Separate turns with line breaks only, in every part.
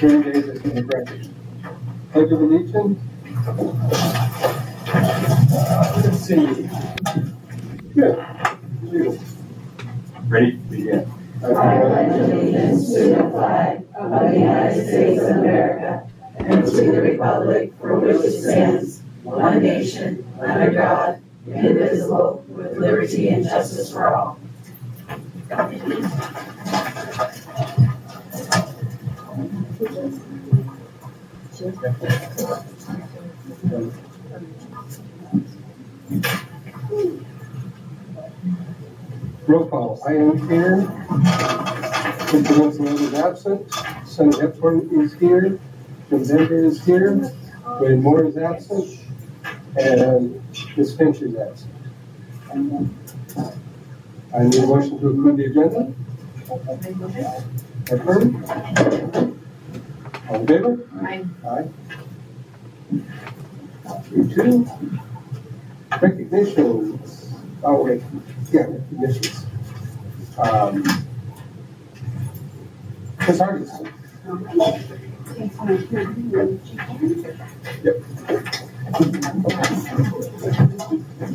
Kern days as the record. Pledge of allegiance. Let's see. Good. Ready? Begin.
I pledge allegiance to the flag of the United States of America and to the republic for which it stands, one nation, under God, indivisible, with liberty and justice for all.
Roll call. I am here. Mr. Benson is absent. Senator Hefler is here. Jim Denver is here. Wayne Moore is absent. And Ms. Finch is absent. I need a motion to approve the agenda. Affirm. All in favor?
Aye.
Aye. 3-2. Recognitions. Oh, wait. Yeah, recognitions. Ms. Atkinson. Yep.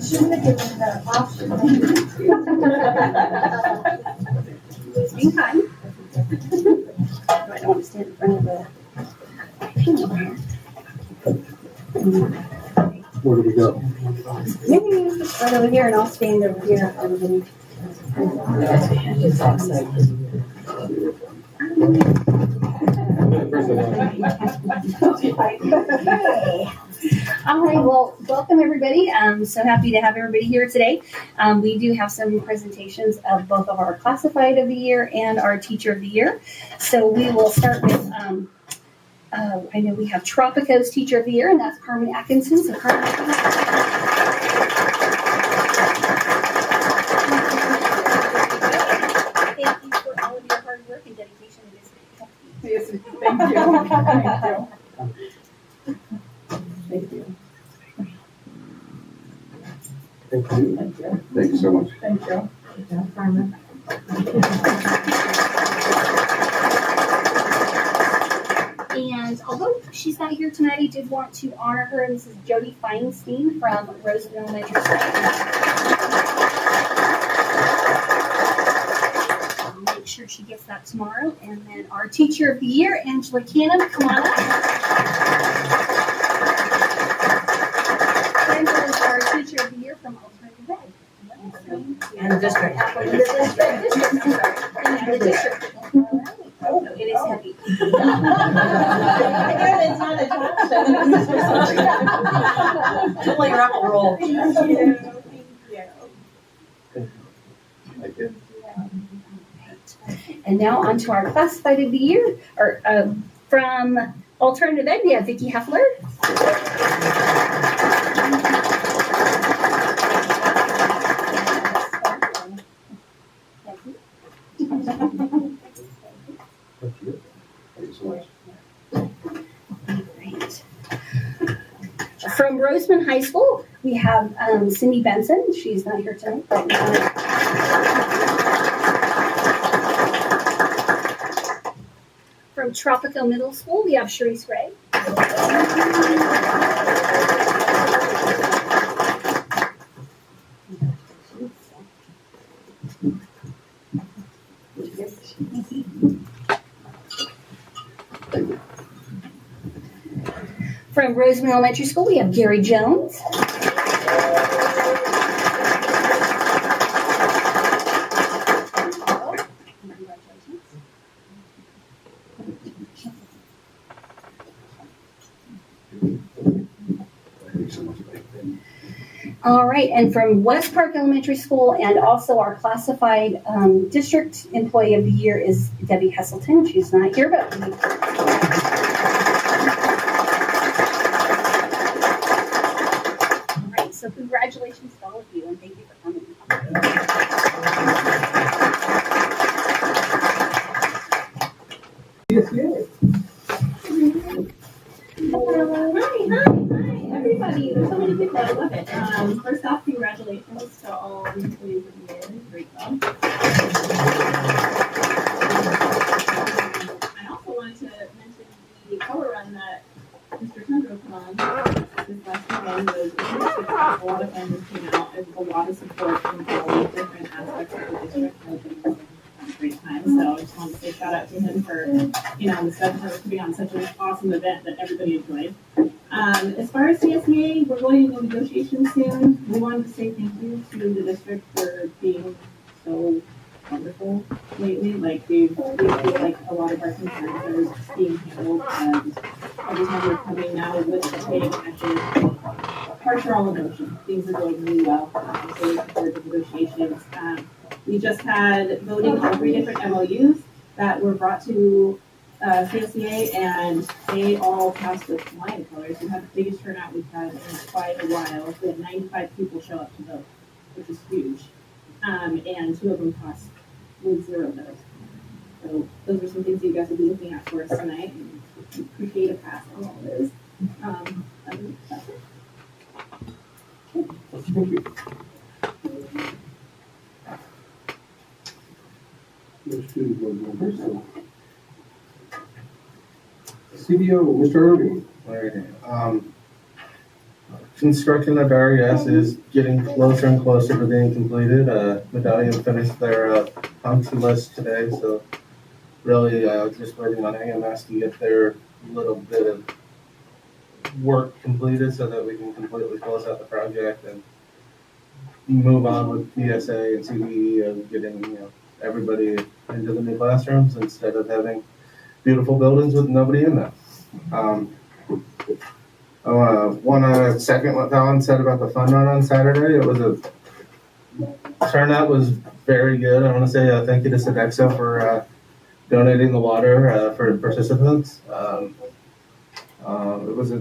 Shouldn't have given the option. Be kind. I don't want to stand in front of the paint.
Where do we go?
Maybe you just right over here and I'll stand over here. All right, well, welcome everybody. I'm so happy to have everybody here today. We do have some presentations of both of our classified of the year and our teacher of the year. So we will start with, I know we have Tropico's teacher of the year, and that's Carmen Atkinson. So Carmen, thank you for all of your hard work and dedication to this.
Yes, thank you. Thank you.
Thank you.
Thank you.
Thank you so much.
Thank you.
Carmen. And although she's not here tonight, I did want to honor her. And this is Jodi Feinstein from Rosamond Elementary School. I'll make sure she gets that tomorrow. And then our teacher of the year, Canham, come on up. Angela is our teacher of the year from Alternative Ed.
And the district.
And the district. Oh, it is heavy.
It's not a challenge. Don't let your apple roll.
Thank you.
Thank you.
And now on to our classified of the year, or from Alternative Ed, we have Vickie Hefler.
Thank you. Thank you so much.
Great. From Rosamond High School, we have Cindy Benson. She's not here tonight, but from Tropico Middle School, we have Cherese. From Rosamond Elementary School, we have Gary Jones. All right, and from Westpark Elementary School, and also our classified district employee of the year is Debbie Hesselton. She's not here, but all right. So congratulations to all of you, and thank you for coming.
Yes, yes.
Hi, everybody. There's so many people. I love it. First off, congratulations to all the employees of the year. Great job. I also wanted to mention the color run that Mr. Tundra put on this last weekend was a lot of families came out. There was a lot of support from all the different aspects of the district. I think it was a great time. So I just wanted to say shout out to him for, the stuff for putting on such an awesome event that everybody enjoyed. As far as CSEA, we're going into negotiations soon. We wanted to say thank you to the district for being so wonderful lately. Like we feel like a lot of our concerns are being handled, and every time we're coming now with the paying attention, parts are all in motion. Things are going really well. So we look forward to negotiations. We just had voting on 3 different MOUs that were brought to CSEA, and they all passed with flying colors. We had the biggest turnout we've had in quite a while. We had 95 people show up to vote, which is huge. And 2 of them passed with 0 votes. So those are some things you guys will be looking at for us tonight. And we appreciate a pass on all of those. That's it.
Thank you. No student board members, so. CBO, Mr. Irving.
Alright, construction of RES is getting closer and closer to being completed. Medallion finished their punch list today, so really just waiting on AMS to get their little bit of work completed so that we can completely close out the project and move on with PSA and CBE of getting everybody into the new classrooms instead of having beautiful buildings with nobody in them. One second what Colin said about the fun run on Saturday. It was turnout was very good. I want to say thank you to Sodexo for donating the water for participants. It was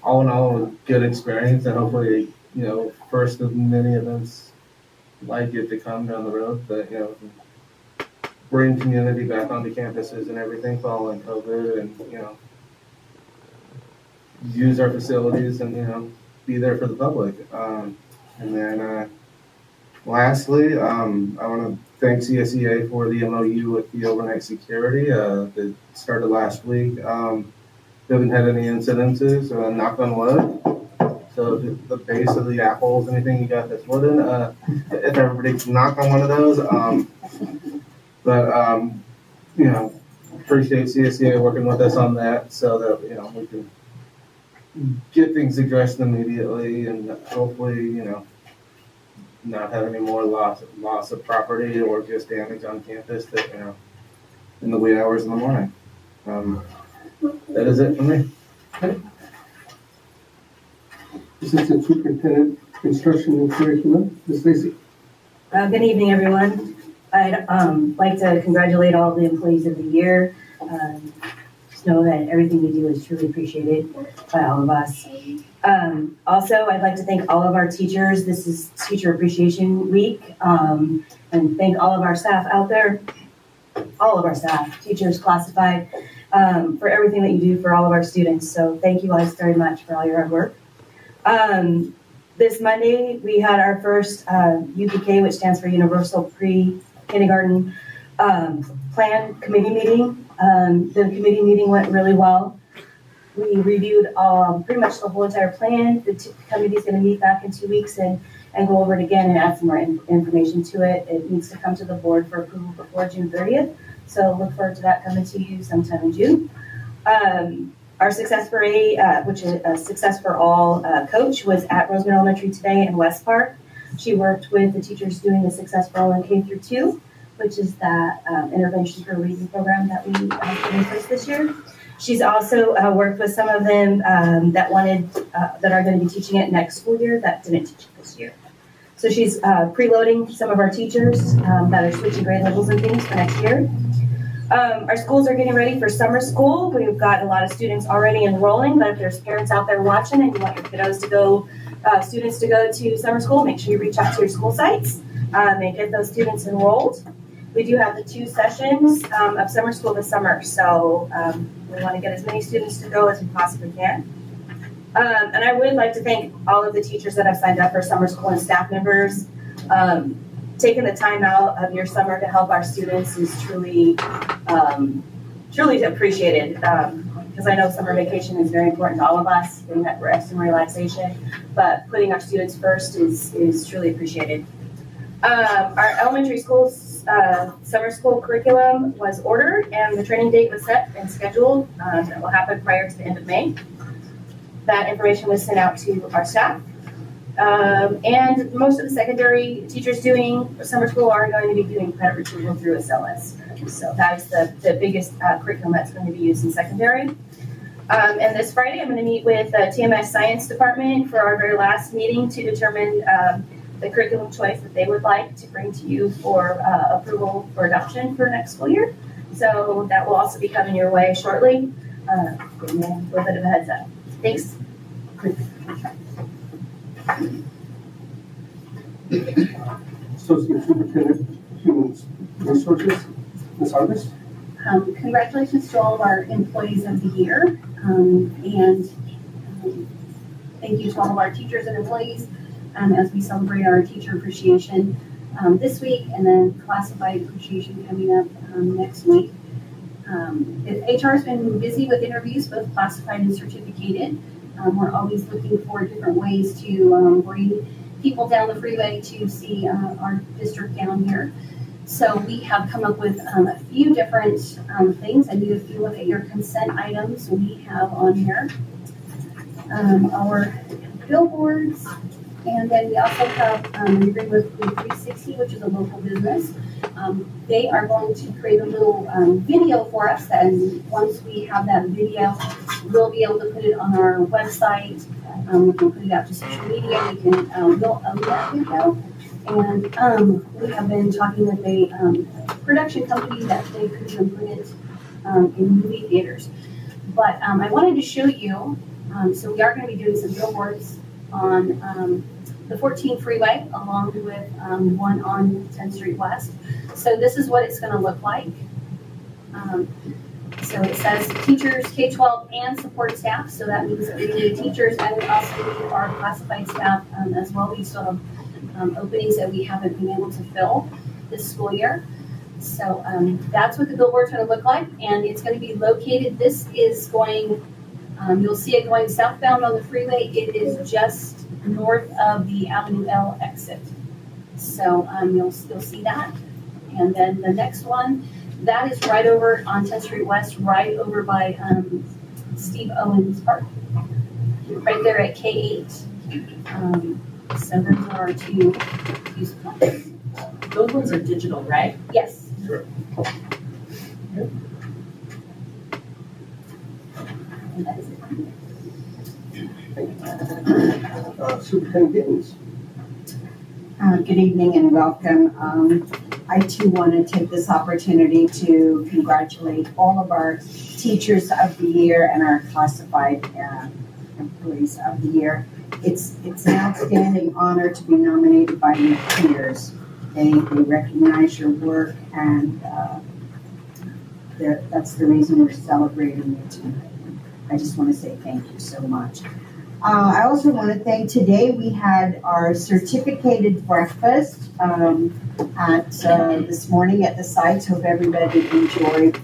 all in all a good experience, and hopefully first of many events like it to come down the road. But bring community back onto campuses and everything following COVID, and use our facilities and be there for the public. And then lastly, I want to thank CSEA for the MOU with the overnight security that started last week. We haven't had any incidences, knock on wood. So the base of the apples, anything you got that's wooden, if everybody can knock on one of those. But appreciate CSEA working with us on that so that we can get things addressed immediately and hopefully not have any more loss of property or just damage on campus that in the wee hours in the morning. That is it for me.
Okay. Assistant Superintendent, Construction and Curriculum, Ms. Lacy.
Good evening, everyone. I'd like to congratulate all the employees of the year. Just know that everything you do is truly appreciated by all of us. Also, I'd like to thank all of our teachers. This is Teacher Appreciation Week, and thank all of our staff out there, all of our staff, teachers, classified, for everything that you do for all of our students. So thank you guys very much for all your hard work. This Monday, we had our first UPK, which stands for Universal Pre-Kindergarten Plan Committee meeting. The committee meeting went really well. We reviewed pretty much the whole entire plan. The committee is going to meet back in 2 weeks and go over it again and add some more information to it. It needs to come to the board for approval before June 30th. So look forward to that coming to you sometime in June. Our Success for which is a Success for All coach, was at Rosamond Elementary today in Westpark. She worked with the teachers doing the Success for All in K through 2, which is that intervention for reading program that we put in place this year. She's also worked with some of them that are going to be teaching it next school year that didn't teach it this year. So she's preloading some of our teachers that are switching grade levels and things for next year. Our schools are getting ready for summer school. We've got a lot of students already enrolling, but if there's parents out there watching and you want your kiddos to go, students to go to summer school, make sure you reach out to your school sites and get those students enrolled. We do have the 2 sessions of summer school this summer, so we want to get as many students to go as we possibly can. And I would like to thank all of the teachers that have signed up for summer school and staff members. Taking the time out of your summer to help our students is truly appreciated. Because because I know summer vacation is very important to all of us, getting that rest and relaxation, but putting our students first is truly appreciated. Our elementary school's summer school curriculum was ordered and the training date was set and scheduled. That will happen prior to the end of May. That information was sent out to our staff. And most of the secondary teachers doing summer school are going to be doing credit retrieval through SLS. So that is the biggest curriculum that's going to be used in secondary. And this Friday, I'm going to meet with the TMS Science Department for our very last meeting to determine the curriculum choice that they would like to bring to you for approval for adoption for next school year. So that will also be coming your way shortly. Giving you a little bit of a heads up. Thanks.
Associate Superintendent, Human Resources, Ms. Harvest.
Congratulations to all of our employees of the year, and thank you to all of our teachers and employees as we celebrate our teacher appreciation this week, and then classified appreciation coming up next week. HR has been busy with interviews, both classified and certificated. We're always looking for different ways to bring people down the freeway to see our district down here. So we have come up with a few different things. And if you look at your consent items, we have on here our billboards, and then we also have an agreement with 360, which is a local business. They are going to create a little video for us, and once we have that video, we'll be able to put it on our website. We can put it out to social media. We can we'll own that video. And we have been talking with a production company that they could even put it in movie theaters. But I wanted to show you, so we are going to be doing some billboards on the 14 freeway, along with one on 10th Street West. So this is what it's going to look like. So it says teachers, K-12, and support staff. So that means that we need teachers, and we also need our classified staff as well. We still have openings that we haven't been able to fill this school year. So that's what the billboard's going to look like, and it's going to be located. This is going, you'll see it going southbound on the freeway. It is just north of the Avenue L exit. So you'll see that. And then the next one, that is right over on 10th Street West, right over by Steve Owens Park, right there at K8. So those are our two spots.
Those ones are digital, right?
Yes.
Sure.
And that is it.
Superintendent Gittens.
Good evening and welcome. I too want to take this opportunity to congratulate all of our teachers of the year and our classified employees of the year. It's an outstanding honor to be nominated by your peers. They recognize your work, and that's the reason we're celebrating you tonight. I just want to say thank you so much. I also want to thank, today we had our certificated breakfast this morning at the site. Hope everybody enjoyed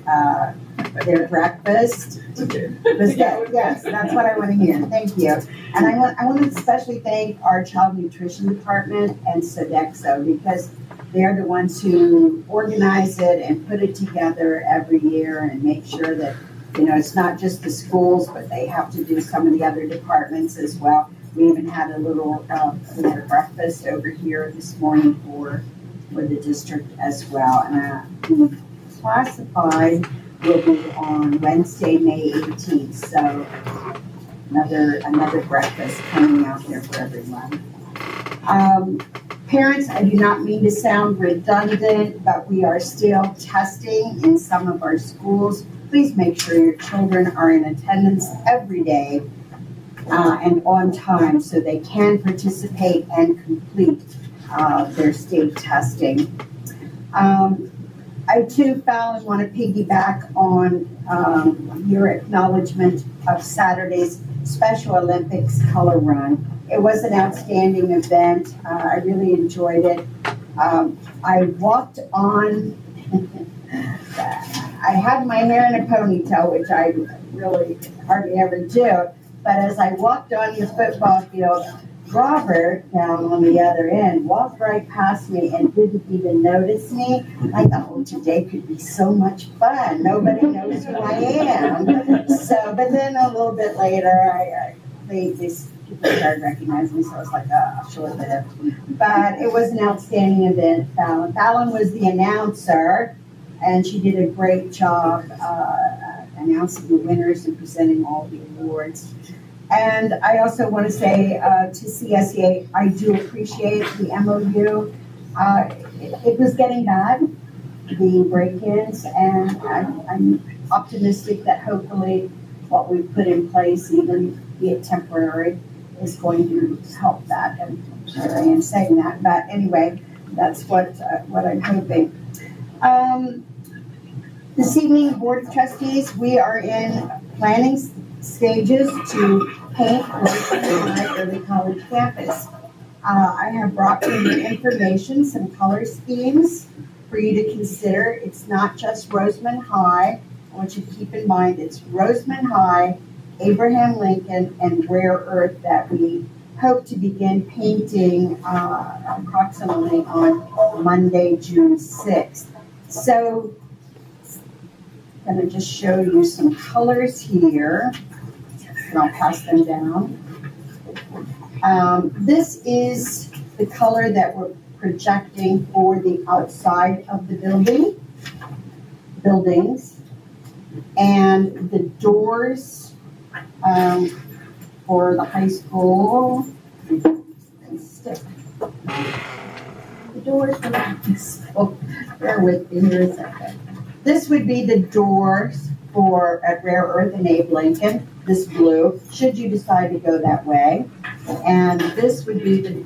their breakfast. Yes, that's what I want to hear. Thank you. And I want to especially thank our child nutrition department and Sodexo, because they're the ones who organize it and put it together every year and make sure that, you know, it's not just the schools, but they have to do some of the other departments as well. We even had a little breakfast over here this morning for the district as well. And classified will be on Wednesday, May 18th. So another breakfast coming out there for everyone. Parents, I do not mean to sound redundant, but we are still testing in some of our schools. Please make sure your children are in attendance every day and on time so they can participate and complete their state testing. I too, Fallon, want to piggyback on your acknowledgement of Saturday's Special Olympics color run. It was an outstanding event. I really enjoyed it. I walked on I had my hair in a ponytail, which I really hardly ever do. But as I walked on the football field, Robert, down on the other end, walked right past me and didn't even notice me. I thought, oh, today could be so much fun. Nobody knows who I am. So, but then a little bit later, these people started recognizing me, so I was like, oh, sure, whatever. But it was an outstanding event. Fallon was the announcer, and she did a great job announcing the winners and presenting all the awards. And I also want to say to CSEA, I do appreciate the MOU. It was getting bad, the break-ins, and I'm optimistic that hopefully what we've put in place, even be it temporary, is going to help that. And here I am saying that, but anyway, that's what I'm hoping. This evening, Board of Trustees, we are in planning stages to paint my early college campus. I have brought you the information, some color schemes for you to consider. It's not just Rosamond High. I want you to keep in mind it's Rosamond High, Abraham Lincoln, and Rare Earth that we hope to begin painting approximately on Monday, June 6th. So I'm going to just show you some colors here, and I'll pass them down. This is the color that we're projecting for the outside of the buildings, and the doors for the high school. The doors for the high school. Bear with me here a second. This would be the doors at Rare Earth and Abe Lincoln, this blue, should you decide to go that way. And this would be the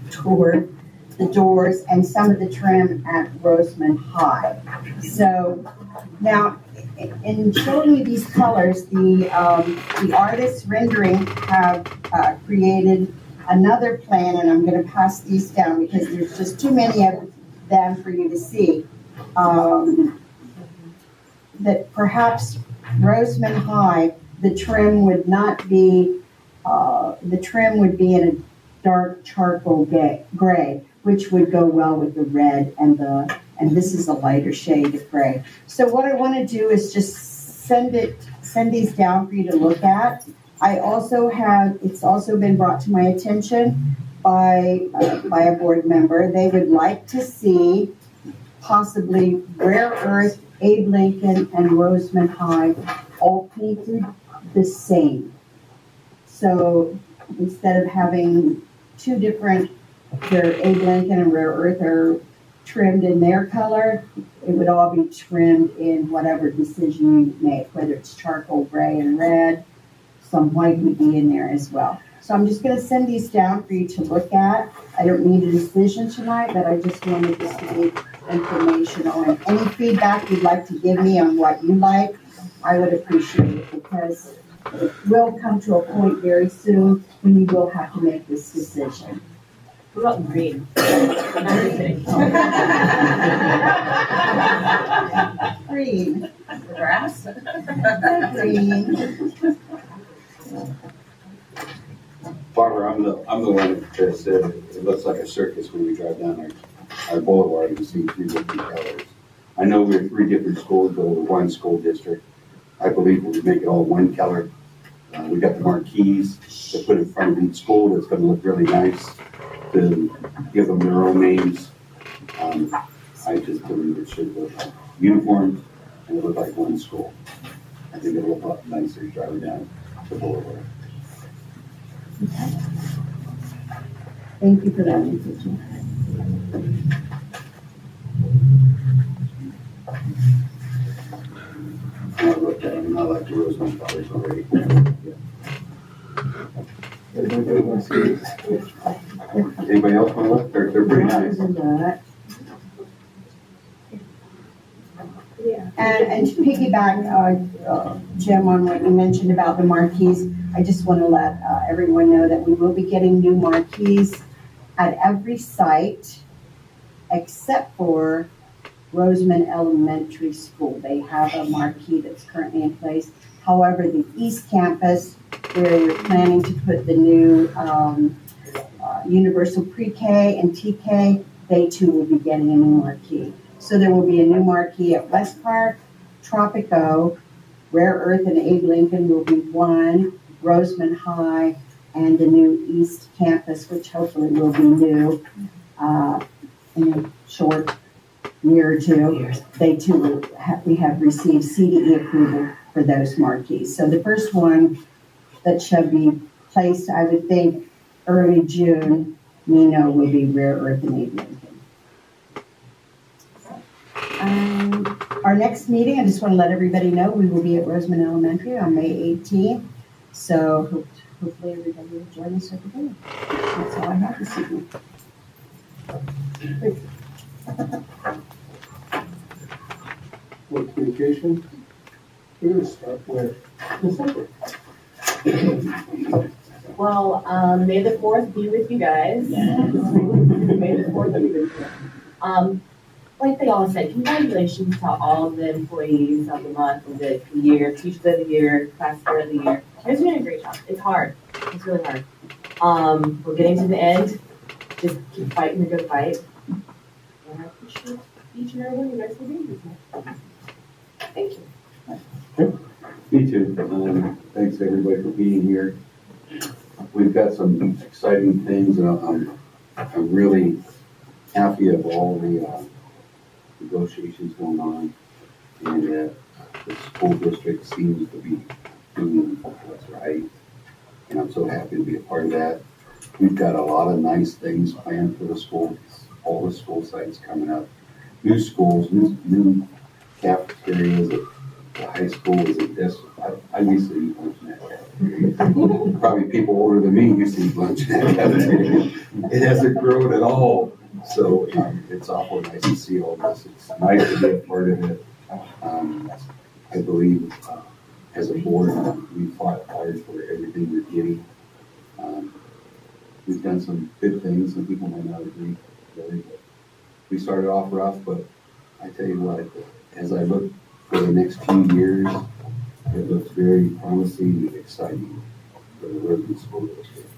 doors and some of the trim at Rosamond High. So now, in showing you these colors, the artists rendering have created another plan, and I'm going to pass these down because there's just too many of them for you to see. That perhaps Rosamond High, the trim would not be, the trim would be in a dark charcoal gray, which would go well with the red and this is a lighter shade of gray. So what I want to do is just send these down for you to look at. It's also been brought to my attention by a board member. They would like to see possibly Rare Earth, Abe Lincoln, and Rosamond High all painted the same. So instead of having two different, where Abe Lincoln and Rare Earth are trimmed in their color, it would all be trimmed in whatever decision you make, whether it's charcoal gray and red, some white would be in there as well. So I'm just going to send these down for you to look at. I don't need a decision tonight, but I just wanted to see information on any feedback you'd like to give me on what you like. I would appreciate it because it will come to a point very soon when you will have to make this decision.
What about green?
Green.
Grass?
Green.
Barbara, I'm the one that said it looks like a circus when we drive down our boulevard and see three different colors. I know we're three different schools, but we're one school district. I believe we make it all one color. We got the marquees to put in front of each school. That's going to look really nice to give them their own names. I just believe it should look like uniform and it look like one school. I think it'll look a lot nicer driving down the boulevard.
Thank you for that information.
I looked at them and I like the Rosamond colors already. Anybody else want to look? They're pretty nice.
And to piggyback, Jim, on what you mentioned about the marquees, I just want to let everyone know that we will be getting new marquees at every site except for Rosamond Elementary School. They have a marquee that's currently in place. However, the East Campus, where we're planning to put the new universal pre-K and TK, they too will be getting a new marquee. So there will be a new marquee at Westpark, Tropico, Rare Earth and Abe Lincoln will be one, Rosamond High, and the new East Campus, which hopefully will be new in a short year or two. They too we have received CDE approval for those marquees. So the first one that shall be placed, I would think, early June, Nino will be Rare Earth and Abe Lincoln. Our next meeting, I just want to let everybody know, we will be at Rosamond Elementary on May 18th. So hopefully everybody will join us over there. That's all I have this evening.
More communication. We're going to start with December.
Well, May the 4th be with you guys. May the 4th be with you. Like they all said, congratulations to all the employees of the month, of the year, teachers of the year, class of the year. You're doing a great job. It's hard. It's really hard. We're getting to the end. Just keep fighting the good fight. And I appreciate each and every one of you guys for being with me. Thank you.
Me too. Thanks everybody for being here. We've got some exciting things, and I'm really happy of all the negotiations going on, and the school district seems to be doing what's right, and I'm so happy to be a part of that. We've got a lot of nice things planned for the schools, all the school sites coming up, new schools, new cafeterias. The high school is at this. I used to eat lunch in that cafeteria. Probably people older than me used to eat lunch in that cafeteria. It hasn't grown at all. So it's awful nice to see all this. It's nice to be a part of it. I believe as a board, we fought hard for everything we're getting. We've done some good things. Some people might not agree, really, but we started off rough. But I tell you what, as I look for the next few years, it looks very promising and exciting for the Rosamond School District.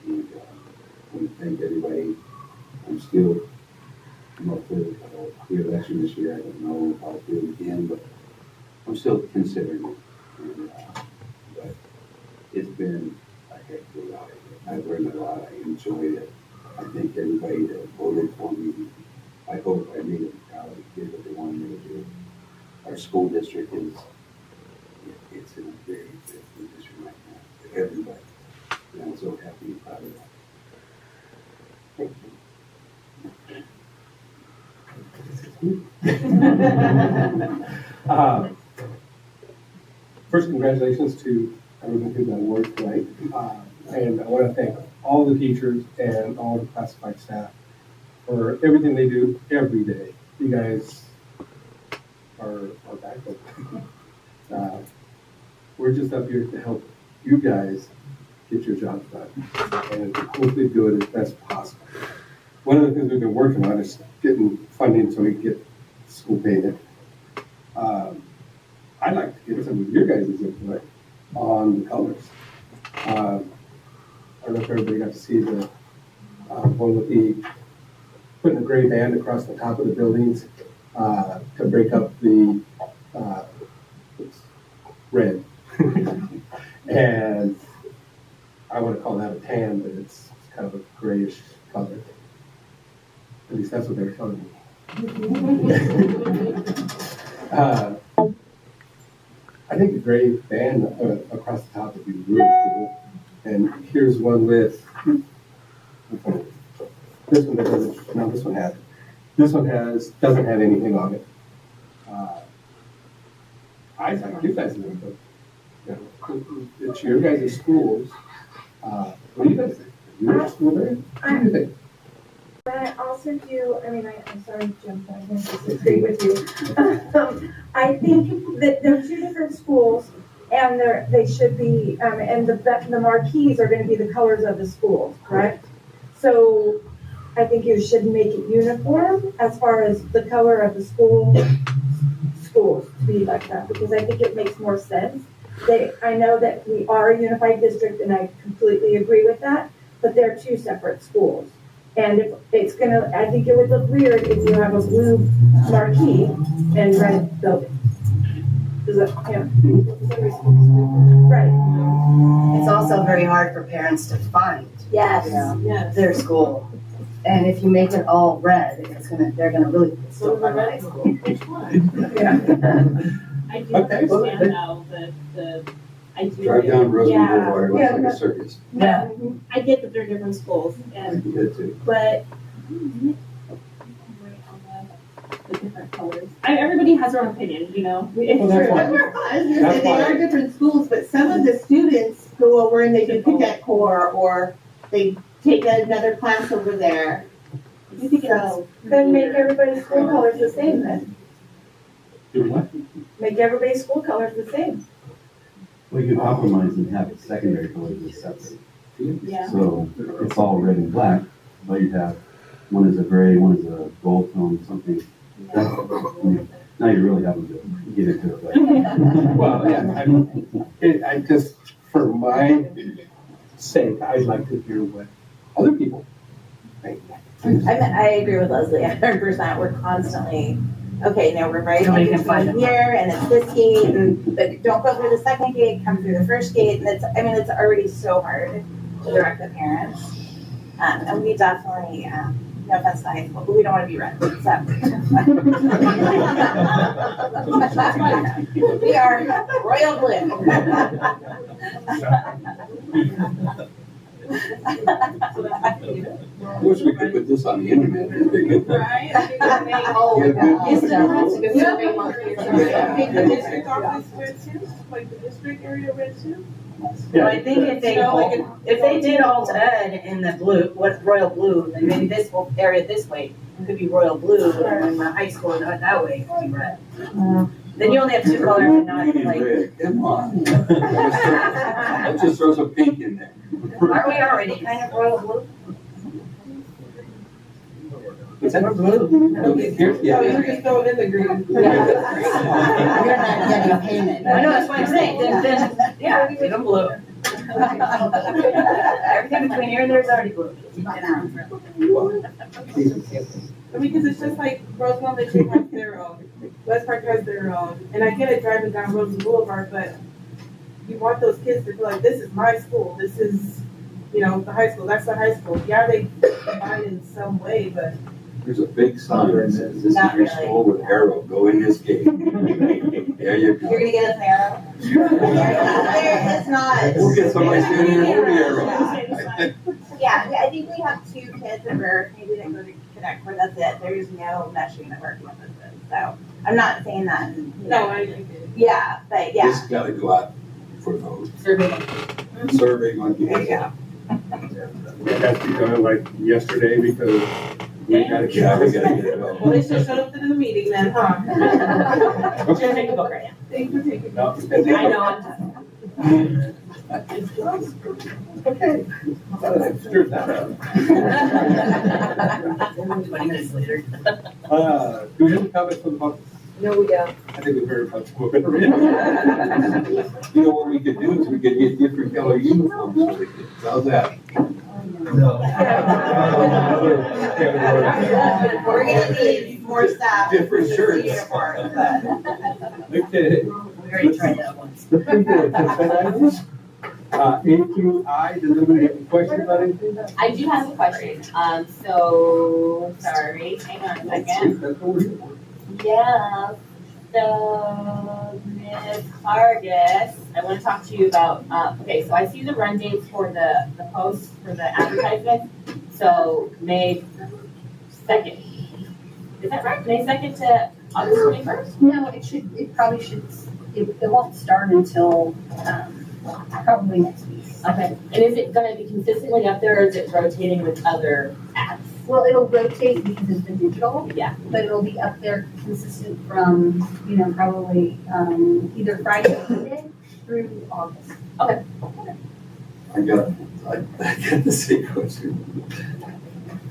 And I want to thank everybody. I'm still up for the election this year. I don't know if I'll do it again, but I'm still considering it. And, but it's been a heck of a ride. I've learned a lot. I enjoyed it. I thank everybody that voted for me. I hope I made them proud and did what they wanted me to do. Our school district it's in a very good position right now for everybody. And I'm so happy and proud of that. Thank you.
First, congratulations to everyone who got awards tonight. And I want to thank all the teachers and all the classified staff for everything they do every day. You guys are backbone. We're just up here to help you guys get your jobs done and hopefully do it as best possible. One of the things we've been working on is getting funding so we can get school payment. I'd like to get some of your guys' input on the colors. I don't know if everybody got to see the one with the putting a gray band across the top of the buildings to break up the red. And I want to call that a tan, but it's kind of a grayish color. At least that's what they're telling me. I think the gray band across the top would be really cool. And here's one with this one that doesn't. No, this one has. This one doesn't have anything on it. I think you guys know, but it's your guys' schools. What do you guys think? You're a school there? What do you think?
But I also do, I'm sorry, Jim, I'm going to disagree with you. I think that there are two different schools, and they should be, and the marquees are going to be the colors of the schools, correct? So I think you should make it uniform as far as the color of the schools to be like that, because I think it makes more sense. I know that we are a unified district and I completely agree with that, but they're two separate schools. And if it's gonna, I think it would look weird if you have a blue marquee and red building. Does that, yeah. Right.
It's also very hard for parents to find
Yes.
Yes.
their school. And if you make it all red, they're gonna really still find high school.
I do
Okay, well,
understand though, I do.
Drive down Rosamond
Yeah.
Boulevard, it looks like a circus.
Yeah.
I get that they're different schools and,
You get to.
but the different colors. Everybody has their own opinion, you know?
Well, that's why.
I was gonna say,
That's
they
why-
are different schools, but some of the students go over and they do cadet corps, or they take another class over there. So,
Then make everybody's school colors the same then.
Do what?
Make everybody's school colors the same.
Well, you could compromise and have secondary colors as separate.
Yeah.
So it's all red and black, but you have, one is a gray, one is a gold tone, something. Now you're really having to get into it. but-
Well, yeah, I just, for my sake, I'd like to hear what other people think.
I agree with Leslie, 100%. We're constantly, okay, now we're right
Nobody
like
can find
between here and it's this gate, but don't go through the second gate, come through the first gate. And it's already so hard to direct the parents. And we definitely, no offense to high school, but we don't want to be red. So. We are royal
I wish we could put this on the internet.
Right?
Oh,
Yeah, good.
it's still has to go survey monkey or something.
Make the district office red too, like the district area red too?
Well, I think if they did alt ed in the blue, what royal blue, then maybe this whole area this way could be royal blue, and the high school that way could be red. Then you only have two colors and not
Green and
like,
red, come on. Let's just throw some pink in there.
aren't we already kind of royal blue?
Is that
blue?
Yeah.
just throw it in the green.
You're not getting painted.
I know, that's what I'm saying, then, yeah, leave them blue. Everything between here and there is already blue.
Because it's just like Rosamond, they has their own, Westpark has their own, and I get it driving down Rosamond Boulevard, but you want those kids to feel like, this is my school, this is, the high school, that's the high school. Yeah, they combine in some way, but.
There's a big sign that says, this is
Not
your
really.
school with arrow, go in this gate. There you go.
You're gonna get us an arrow? There is not.
We'll get somebody standing there with the arrow.
Yeah, I think we have two kids at birth, maybe they go to Connect where that's it. There's no meshing that we're working with this. So I'm not saying that.
I get it.
Yeah, but yeah.
This gotta go out for those.
Survey.
Survey monkey.
Yeah.
It has to be done like yesterday because we gotta
Yeah, we
get
gotta get it
Well,
all.
they should shut up to the meeting then, huh?
Just take a book right now.
Thanks for taking.
No,
I know.
Okay. Screwed that up.
20 minutes later.
Do we have any comments from the public?
No, we don't.
I think we've heard much more. You
You know what we could do is we could get different color uniforms for the kids. How's that?
We're gonna need more staff.
Different shirts.
Uniforms, but.
Okay.
We already tried that once.
Pretty good. Consent items? A through I, does anybody have any questions about anything?
I do have a question. Sorry, hang on a second.
That's what we're here for.
Yeah, so Ms. Vargas, I want to talk to you about, okay, so I see the run dates for the posts for the advertisement. So May 2nd. Is that right? May 2nd to August 21st?
No, it probably should, it won't start until, probably next week.
Okay, and is it going to be consistently up there or is it rotating with other ads?
Well, it'll rotate because it's the digital,
Yeah.
but it'll be up there consistent from, probably, either Friday or Monday through August.
I got the same question.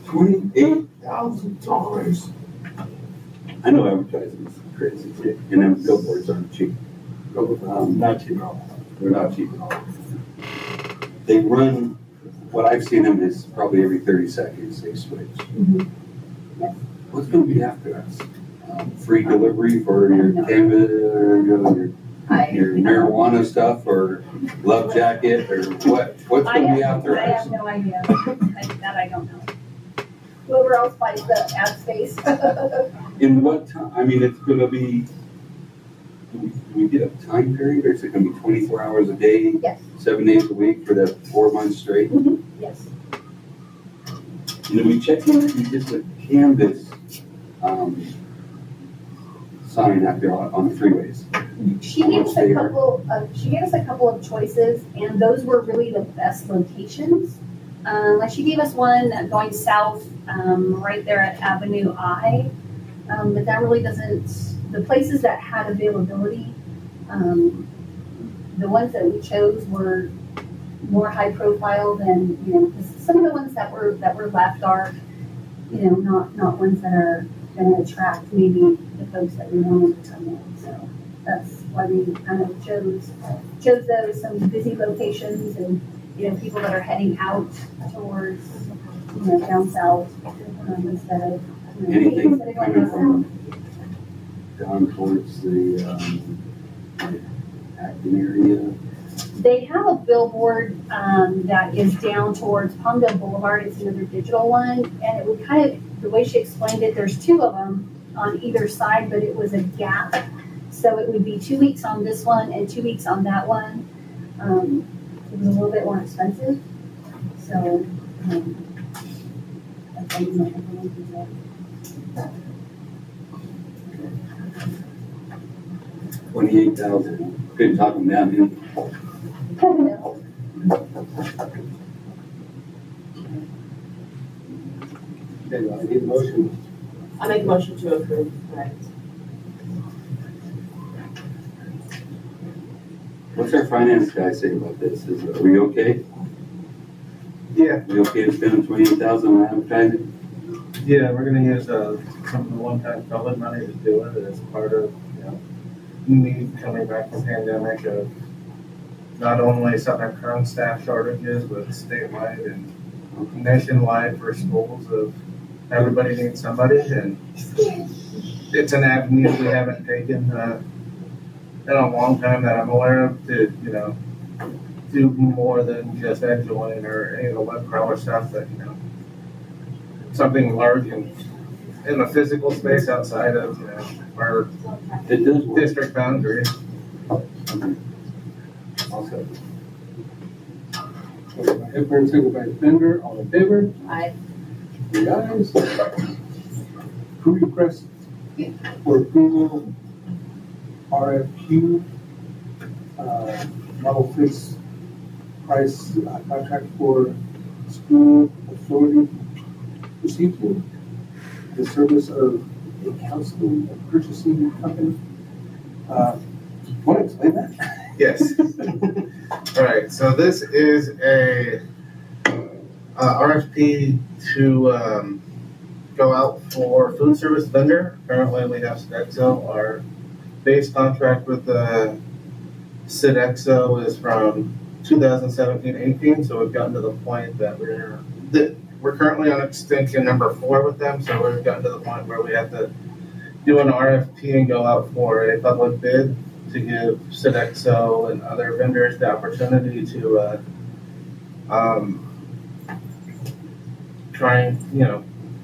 $28,000. I know advertising is crazy, and then billboards aren't cheap. Not cheap at all. They're not cheap at all. They run, what I've seen them is probably every 30 seconds they switch. What's going to be after us? Free delivery for your canvas, your marijuana stuff, or love jacket, or what's going to be after
I
us?
have no idea. That I don't know. Whoever else buys the ad space.
In what time? I mean, it's going to be, do we get a time period, or is it going to be 24 hours a day?
Yes.
7 days a week for the 4 months straight?
Yes.
And we check in just a canvas sign out there on the freeways.
She gave us a couple of choices, and those were really the best locations. Like she gave us one going south, right there at Avenue I, but that really doesn't. The places that had availability, the ones that we chose were more high profile than, 'cause some of the ones that were left are, not ones that are going to attract maybe the folks that we wanted to come in. So that's why we kind of chose those, some busy locations and, people that are heading out towards, down south, instead of,
Anything
instead of going
coming
south.
from down towards the Acton area?
They have a billboard that is down towards Palmdale Boulevard. It's another digital one, and it would kind of, the way she explained it, there's two of them on either side, but it was a gap. So it would be 2 weeks on this one and 2 weeks on that one. It was a little bit more expensive, so that's why we might have to look at that.
28,000. Couldn't talk them down, dude.
Okay, I need a motion.
I make a motion to approve, right?
What's our finance guy say about this? Are we okay?
Yeah,
We okay to spend 28,000 on advertising?
yeah, we're gonna use some of the one-time COVID money to do it as part of, me coming back from pandemic of not only some of current staff shortages, but statewide and nationwide for schools of everybody needs somebody, and it's an avenue we haven't taken in a long time that I'm aware of to, do more than just Edjoin or any of the web crawler stuff that, something large in the physical space outside of, our
It does work.
district boundaries.
Also,
Hefler and second by Bender, all in favor?
Aye.
The ayes. Who requests for approval RFQ, model fixed price contract for school authority procedure, the service of a counseling and purchasing company. Want to explain that?
Yes. All right, so this is a RFP to go out for food service vendor. Currently, we have Sodexo. Our base contract with Sodexo is from 2017-18, so we've gotten to the point that we're currently on extension number 4 with them, so we've gotten to the point where we have to do an RFP and go out for a public bid to give Sodexo and other vendors the opportunity to try and,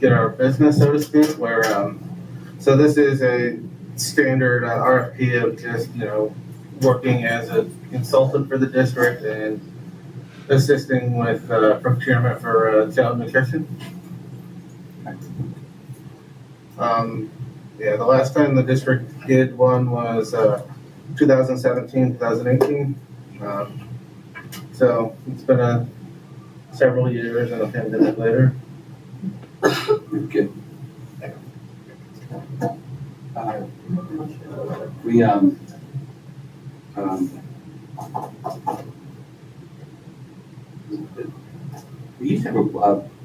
get our business, so to speak, where, so this is a standard RFP of just, working as a consultant for the district and assisting with procurement for child nutrition. Yeah, the last time the district did one was 2017, 2018. So it's been several years and a pandemic later.
okay. We used to have a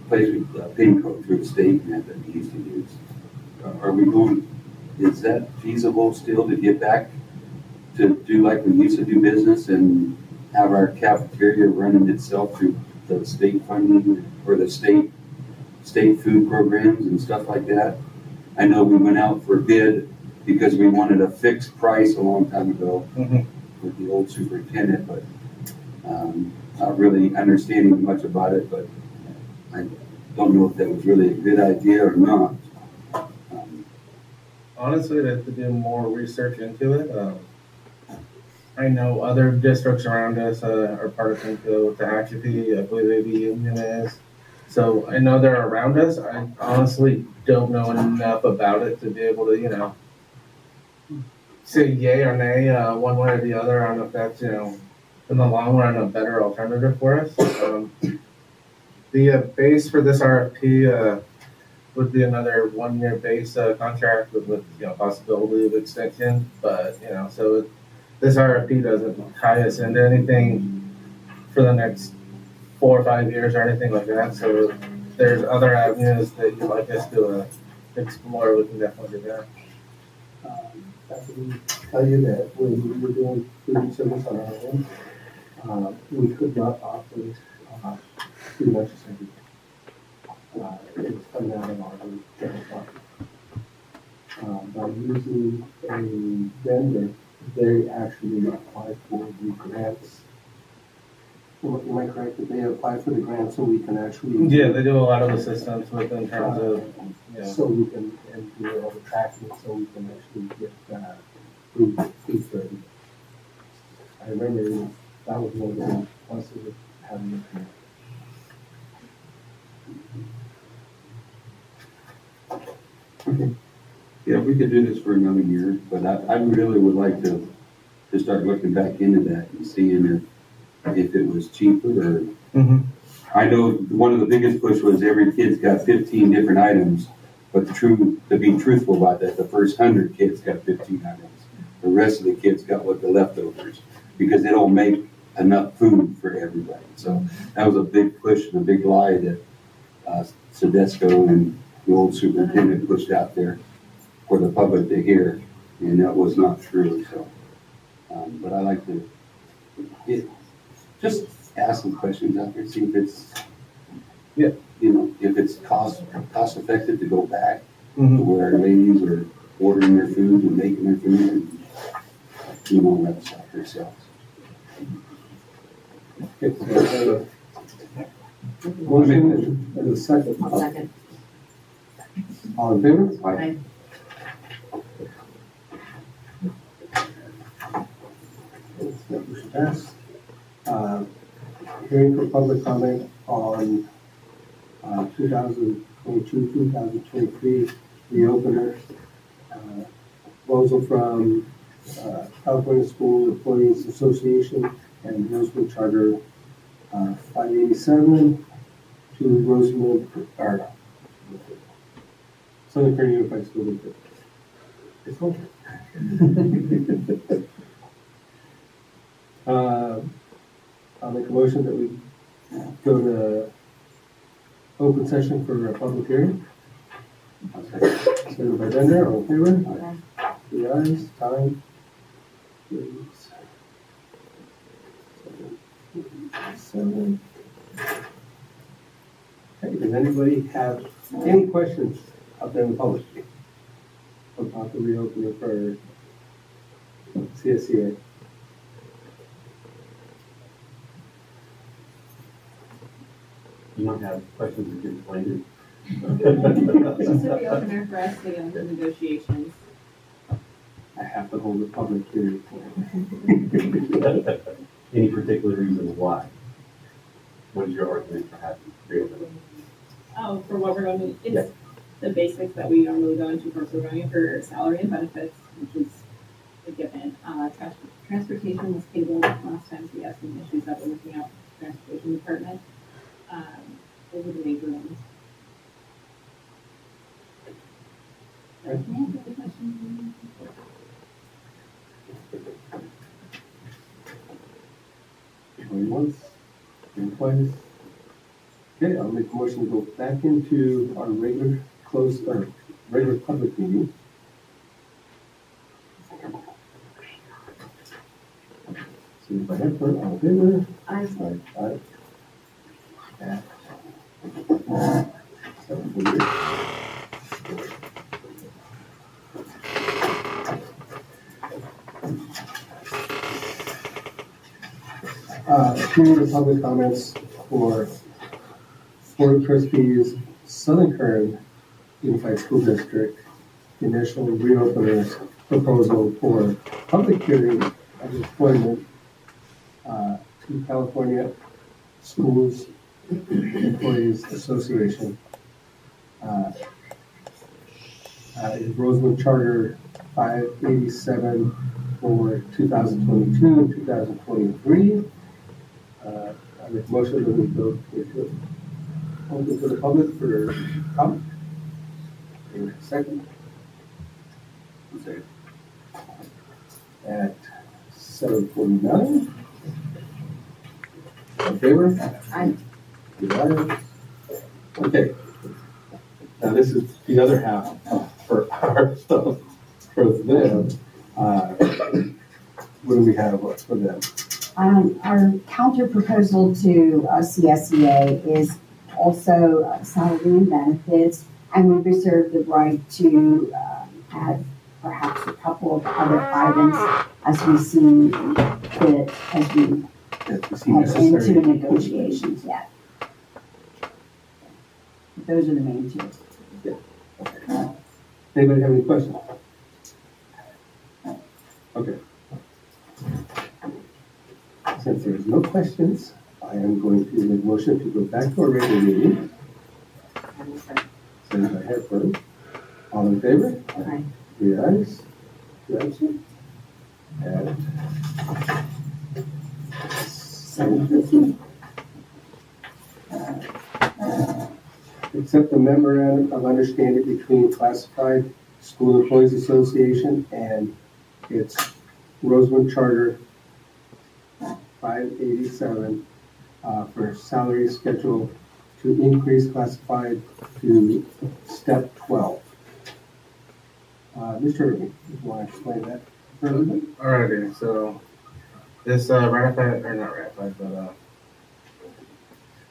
place with pin code through the state and that we used to use. Are we going, is that feasible still to get back to do like we used to do business and have our cafeteria running itself through the state funding or the state food programs and stuff like that? I know we went out for bid because we wanted a fixed price a long time ago with the old superintendent, but not really understanding much about it, but I don't know if that was really a good idea or not.
Honestly, I'd have to do more research into it. I know other districts around us are part of Pinko, Tehachapi, I believe maybe Union is. So I know they're around us. I honestly don't know enough about it to be able to, say yay or nay, one way or the other on if that's, in the long run, a better alternative for us. The base for this RFP would be another 1-year base contract with possibility of extension. But, so this RFP doesn't tie us into anything for the next 4 or 5 years or anything like that. So if there's other avenues that you'd like us to explore, we can definitely do that.
I can tell you that when we were doing food service on our own, we could not offer too much service. It was coming out of our general fund. By using a vendor, they actually apply for the grants. Am I correct that they apply for the grant so we can actually?
Yeah, they do a lot of assistance with in terms of,
So we can, and do all the tracking, so we can actually get food ready. I remember that was one of the pluses of having it here.
Okay. Yeah, we could do this for another year, but I really would like to start looking back into that and seeing if it was cheaper or. I know one of the biggest push was every kid's got 15 different items, but to be truthful about that, the first 100 kids got 15 items. The rest of the kids got what the leftovers because they don't make enough food for everybody. So that was a big push and a big lie that Sedesco and the old superintendent pushed out there for the public to hear, and that was not true. So, but I like to just ask some questions out there, see if it's, if it's cost effective to go back to where ladies are ordering their food and making their food and that stuff themselves.
Okay, so, motion and a second.
Second.
All in favor?
Aye.
That motion passed. Hearing for public comment on 2022-2023 reopener. Proposal from California School Employees Association and Rosamond Charter 587 to Rosamond, or Southern Kern Unified School District. This one? I'll make a motion that we go to open session for a public hearing. Seconded by Bender, all in favor? Aye. 3 ayes, time. 7. Okay, does anybody have any questions out there in the public about the reopening for CSCA?
You don't have questions that get explained.
This is the opener for us to get into negotiations.
I have to hold a public hearing for it.
Any particular reason why? What is your argument for having reopening?
Oh, for what we're going to, it's the basics that we normally go into first. We're going for salary and benefits, which is a given. Transportation was tabled last time, so we had some issues that we're looking at with the transportation department. Those are the major ones.
Going once, going twice. Okay, I'll make a motion to go back into our regular public meeting. See if I have her all in there. Aye. 7:48. Period of public comments for Board of Trustees, Southern Kern Unified School District, initial reopeners proposal for public hearing of employment to California Schools Employees Association. Is Rosamond Charter 587 for 2022 and 2023. I make a motion that we go into open to the public for comment. Second. At 7:49. In favor?
Aye.
Okay. Now this is the other half for our stuff. For them, what do we have for them?
Our counter proposal to CSEA is also salary and benefits, and we reserve the right to add perhaps a couple of other items as we see fit, as we head into negotiations yet. Those are the main two.
Yeah. Okay. Anybody have any questions? Okay. Since there's no questions, I am going to make a motion to go back to our regular meeting. Send by Hefler. All in favor?
Aye.
3 ayes, 2 absent. And 7:15. Accept the memorandum of understanding between Classified School Employees Association and its Rosamond Charter 587 for salary schedule to increase classified to step 12. Mr. Irving, you want to explain that further?
Alrighty, so this ratified, or not ratified, but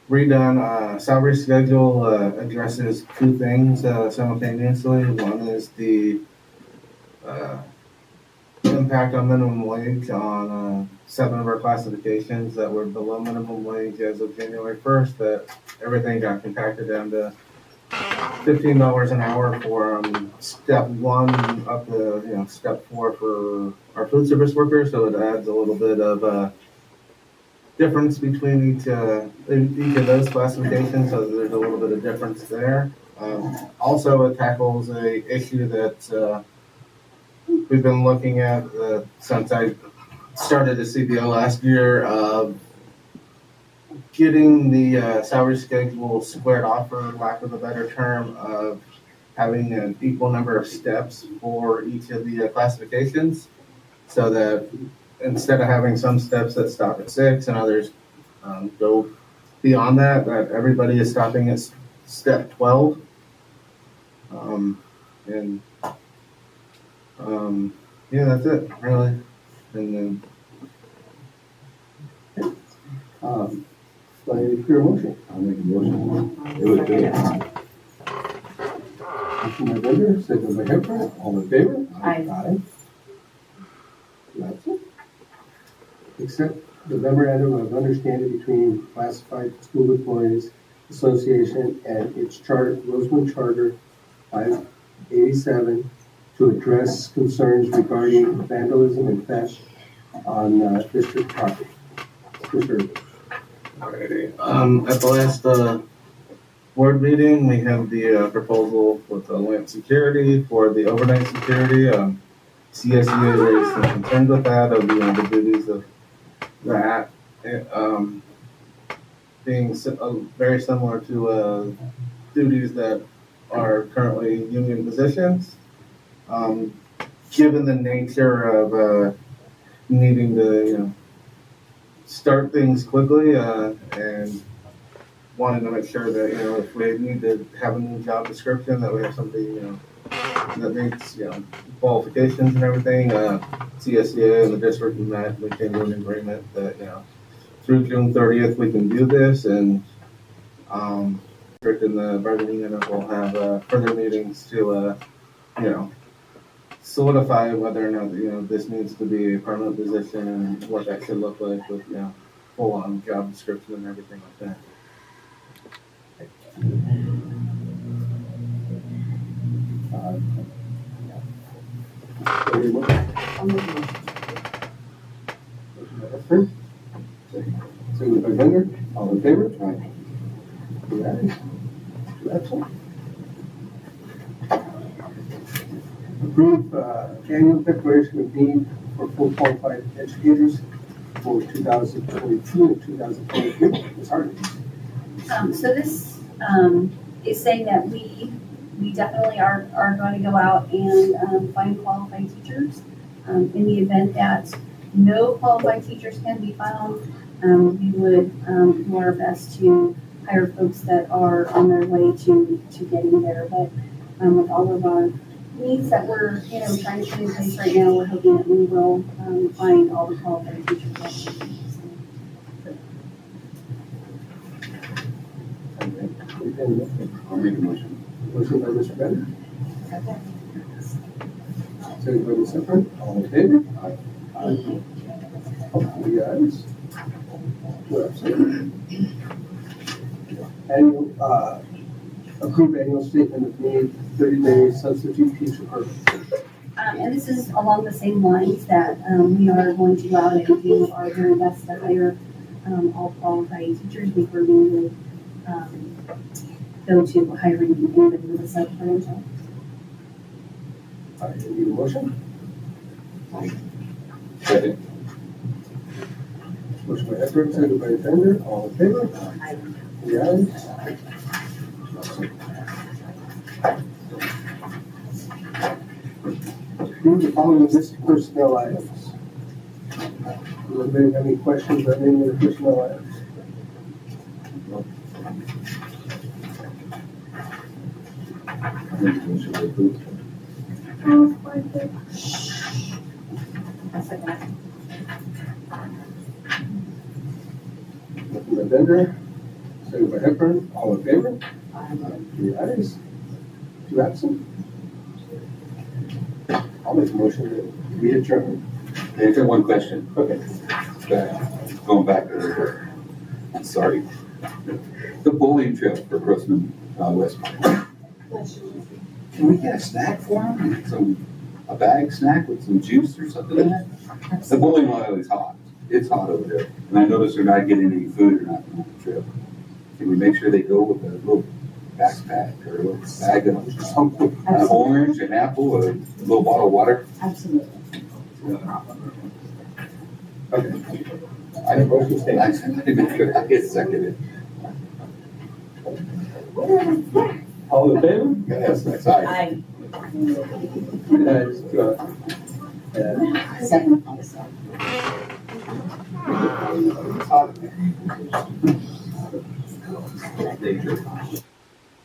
redone salary schedule addresses two things simultaneously. One is the impact on minimum wage on 7 of our classifications that were below minimum wage as of January 1st, that everything got compacted down to $15 an hour for step 1 up to step 4 for our food service workers. So it adds a little bit of difference between each of those classifications. So there's a little bit of difference there. Also, it tackles a issue that we've been looking at since I started the CBO last year of getting the salary schedule squared off, for lack of a better term, of having an equal number of steps for each of the classifications, so that instead of having some steps that stop at 6 and others go beyond that, that everybody is stopping at step 12. Yeah, that's it, really. And then
Any clear motion?
I'll make a motion. It was good.
Motion by Bender, second by Hefler, all in favor?
Aye.
That's it. Accept the memorandum of understanding between Classified School Employees Association and its charter, Rosamond Charter 587, to address concerns regarding vandalism and theft on district property. Mr.
Alrighty. At the last board meeting, we have the proposal with the lamp security for the overnight security. CSEA raised some concerns with that, of the duties of that being very similar to duties that are currently union positions. Given the nature of needing to start things quickly and wanted to make sure that, if we need to have a new job description, that we have something, that meets, qualifications and everything. CSEA and the district and that, we came to an agreement that, through June 30th, we can do this, and, district and the bargaining unit will have, further meetings to, solidify whether or not, this needs to be a permanent position and what that should look like with, full-on job description and everything like that.
Motion by Hefler. Second by Bender. All in favor? Aye. Two ayes. Two absent. Approve annual declaration of need for full qualified educators for 2022 and 2023. Ms. Hardy.
So this is saying that we definitely are going to go out and find qualified teachers. In the event that no qualified teachers can be found, we would do our best to hire folks that are on their way to getting there. But with all of our needs that we're trying to put in place right now, we're hoping that we will find all the qualified teachers that we need.
I'll make a motion.
Motion by Mr. Bender. Second by Ms. Hefler. All in favor? Aye. Three ayes. Two absent. Annual, approved annual statement of need, 30-day substitute teacher program.
And this is along the same lines that we are going to go out and do our very best to hire all qualified teachers before we would go to hiring anybody with a sub-program job.
I need a motion.
Second.
Motion by Hefler, second by Bender. All in favor?
Aye.
Three ayes. Approve the following list of personnel items. Does anybody have any questions on any of the personnel items?
I'll make a motion to approve.
Motion by Bender, second by Hefler. All in favor? Three ayes. Two absent. I'll make a motion that we adjourn.
I got one question.
Okay.
Going back a little bit. I'm sorry. The bowling trip for Rosamond, Westpark. Can we get a snack for them? A bag snack with some juice or something in it? The bowling alley is hot. It's hot over there. And I noticed they're not getting any food or nothing on the trip. Can we make sure they go with a little backpack or a little bag of something? An orange, an apple, a little bottle of water?
Absolutely.
Okay. I have motion statement.
I get seconded.
All in favor?
Yes, that's aye.
Aye.
Three ayes.
Second.
Hot.